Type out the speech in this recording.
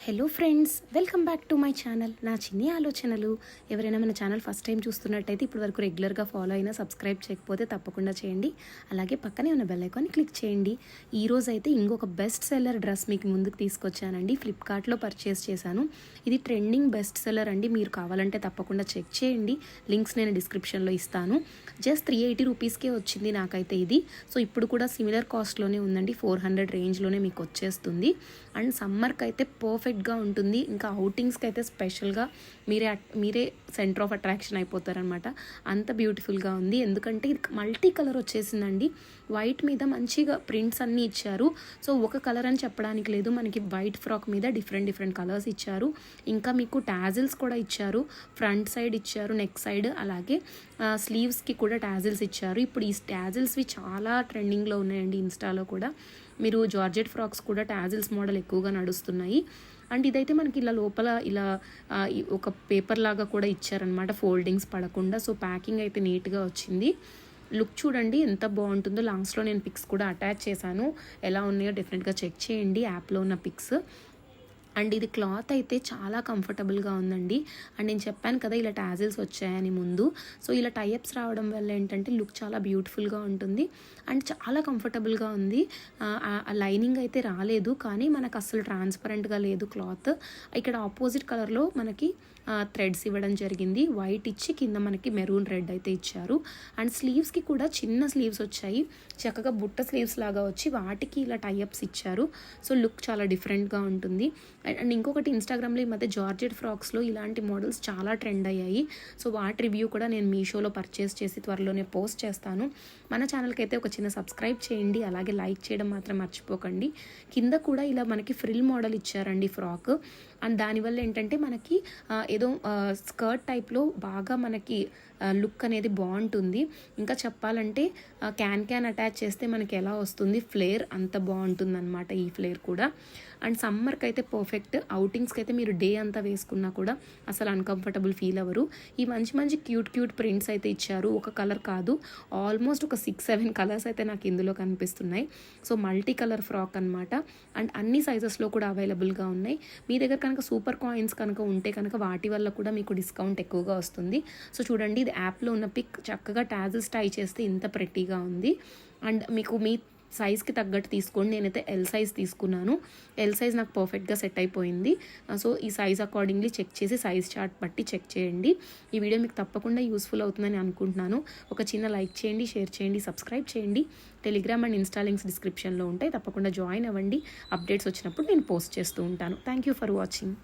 Hello friends, welcome back to my channel. నా చిన్ని ఆలోచనలు. ఎవరైనా మన ఛానల్ ఫస్ట్ టైం చూస్తున్నట్టయితే ఇప్పుడు వరకు రెగ్యులర్గా ఫాలో అయినా సబ్స్క్రైబ్ చేయకపోతే తప్పకుండా చేయండి. అలాగే పక్కనే ఉన్న బెల్ ఐకాన్ క్లిక్ చేయండి. ఈరోజు అయితే ఇంకొక బెస్ట్ సెల్లర్ డ్రెస్ మీకు ముందుకు తీసుకొచ్చానండి. ఫ్లిప్కార్ట్లో పర్చేస్ చేశాను. ఇది ట్రెండింగ్ బెస్ట్ సెల్లర్ అండి. మీరు కావాలంటే తప్పకుండా చెక్ చేయండి. లింక్స్ నేను డిస్క్రిప్షన్లో ఇస్తాను. జస్ట్ 380 రూపీస్కే వచ్చింది నాకైతే ఇది. సో ఇప్పుడు కూడా సిమిలర్ కాస్ట్లోనే ఉందండి. 400 రేంజ్లోనే మీకు వచ్చేస్తుంది. అండ్ సమ్మర్కి అయితే పర్ఫెక్ట్గా ఉంటుంది. ఇంకా అవుటింగ్స్కి అయితే స్పెషల్గా మీరే సెంటర్ ఆఫ్ అట్రాక్షన్ అయిపోతారనమాట. అంత బ్యూటిఫుల్గా ఉంది. ఎందుకంటే ఇది మల్టీ కలర్ వచ్చేసిందండి. వైట్ మీద మంచిగా ప్రింట్స్ అన్నీ ఇచ్చారు. సో ఒక కలర్ అని చెప్పడానికి లేదు, మనకి వైట్ ఫ్రాక్ మీద డిఫరెంట్ కలర్స్ ఇచ్చారు. ఇంకా మీకు టాజిల్స్ కూడా ఇచ్చారు. ఫ్రంట్ సైడ్ ఇచ్చారు, నెక్ సైడ్, అలాగే స్లీవ్స్కి కూడా టాజిల్స్ ఇచ్చారు. ఇప్పుడు ఈ టాజిల్స్వి చాలా ట్రెండింగ్లో ఉన్నాయండి ఇన్స్టాలో కూడా. మీరు జార్జెట్ ఫ్రాక్స్ కూడా టాజిల్స్ మోడల్ ఎక్కువగా నడుస్తున్నాయి. అండ్ ఇదైతే మనకి ఇలా లోపల ఇలా ఒక పేపర్ లాగా కూడా ఇచ్చారనమాట, ఫోల్డింగ్స్ పడకుండా. సో ప్యాకింగ్ అయితే నీట్గా వచ్చింది. లుక్ చూడండి ఎంత బాగుంటుందో. లాస్ట్లో నేను పిక్స్ కూడా అటాచ్ చేశాను. ఎలా ఉన్నాయో డెఫినెట్గా చెక్ చేయండి యాప్లో ఉన్న పిక్స్. అండ్ ఇది క్లాత్ అయితే చాలా కంఫర్టబుల్గా ఉందండి. అండ్ నేను చెప్పాను కదా ఇలా టాజిల్స్ వచ్చాయని ముందు. సో ఇలా టైఅప్స్ రావడం వల్ల ఏంటంటే లుక్ చాలా బ్యూటిఫుల్గా ఉంటుంది అండ్ చాలా కంఫర్టబుల్గా ఉంది. లైనింగ్ అయితే రాలేదు, కానీ మనకు అసలు ట్రాన్స్పరెంట్గా లేదు క్లాత్. ఇక్కడ ఆపోజిట్ కలర్లో మనకి థ్రెడ్స్ ఇవ్వడం జరిగింది. వైట్ ఇచ్చి కింద మనకి మెరూన్ రెడ్ అయితే ఇచ్చారు. అండ్ స్లీవ్స్కి కూడా చిన్న స్లీవ్స్ వచ్చాయి, చక్కగా బుట్ట స్లీవ్స్ లాగా వచ్చి వాటికి ఇలా టైఅప్స్ ఇచ్చారు. సో లుక్ చాలా డిఫరెంట్గా ఉంటుంది. అండ్ ఇంకొకటి, ఇన్స్టాగ్రామ్లో ఈ మధ్య జార్జెట్ ఫ్రాక్స్లో ఇలాంటి మోడల్స్ చాలా ట్రెండ్ అయ్యాయి. సో వాటి రివ్యూ కూడా నేను మీషోలో పర్చేస్ చేసి త్వరలోనే పోస్ట్ చేస్తాను. మన ఛానల్కి అయితే ఒక చిన్న సబ్స్క్రైబ్ చేయండి, అలాగే లైక్ చేయడం మాత్రం మర్చిపోకండి. కింద కూడా ఇలా మనకి ఫ్రిల్ మోడల్ ఇచ్చారండి ఫ్రాక్. అండ్ దానివల్ల ఏంటంటే మనకి ఏదో స్కర్ట్ టైప్లో బాగా మనకి లుక్ అనేది బాగుంటుంది. ఇంకా చెప్పాలంటే క్యాన్ అటాచ్ చేస్తే మనకి ఎలా వస్తుంది ఫ్లేర్, అంత బాగుంటుంది అనమాట ఈ ఫ్లేర్ కూడా. అండ్ సమ్మర్కి అయితే పర్ఫెక్ట్. అవుటింగ్స్కి అయితే మీరు డే అంతా వేసుకున్నా కూడా అసలు అన్కంఫర్టబుల్ ఫీల్ అవ్వరు. ఈ మంచి క్యూట్ ప్రింట్స్ అయితే ఇచ్చారు. ఒక కలర్ కాదు, ఆల్మోస్ట్ ఒక 6-7 కలర్స్ అయితే నాకు ఇందులో కనిపిస్తున్నాయి. సో మల్టీ కలర్ ఫ్రాక్ అనమాట. అండ్ అన్ని సైజెస్లో కూడా అవైలబుల్గా ఉన్నాయి. మీ దగ్గర కనుక సూపర్ కాయిన్స్ కనుక ఉంటే కనుక వాటి వల్ల కూడా మీకు డిస్కౌంట్ ఎక్కువగా వస్తుంది. సో చూడండి, ఇది యాప్లో ఉన్న పిక్. చక్కగా టాజిల్స్ టై చేస్తే ఇంత ప్రెట్టీగా ఉంది. అండ్ మీకు మీ సైజ్కి తగ్గట్టు తీసుకోండి. నేనైతే ఎల్ సైజ్ తీసుకున్నాను. ఎల్ సైజ్ నాకు పర్ఫెక్ట్గా సెట్ అయిపోయింది. సో ఈ సైజ్ అకార్డింగ్లీ చెక్ చేసి సైజ్ చార్ట్ బట్టి చెక్ చేయండి. ఈ వీడియో మీకు తప్పకుండా యూస్ఫుల్ అవుతుందని అనుకుంటున్నాను. ఒక చిన్న లైక్ చేయండి, షేర్ చేయండి, సబ్స్క్రైబ్ చేయండి. టెలిగ్రామ్ అండ్ ఇన్స్టా లింక్స్ డిస్క్రిప్షన్లో ఉంటాయి, తప్పకుండా జాయిన్ అవ్వండి. అప్డేట్స్ వచ్చినప్పుడు నేను పోస్ట్ చేస్తూ ఉంటాను. Thank you for watching.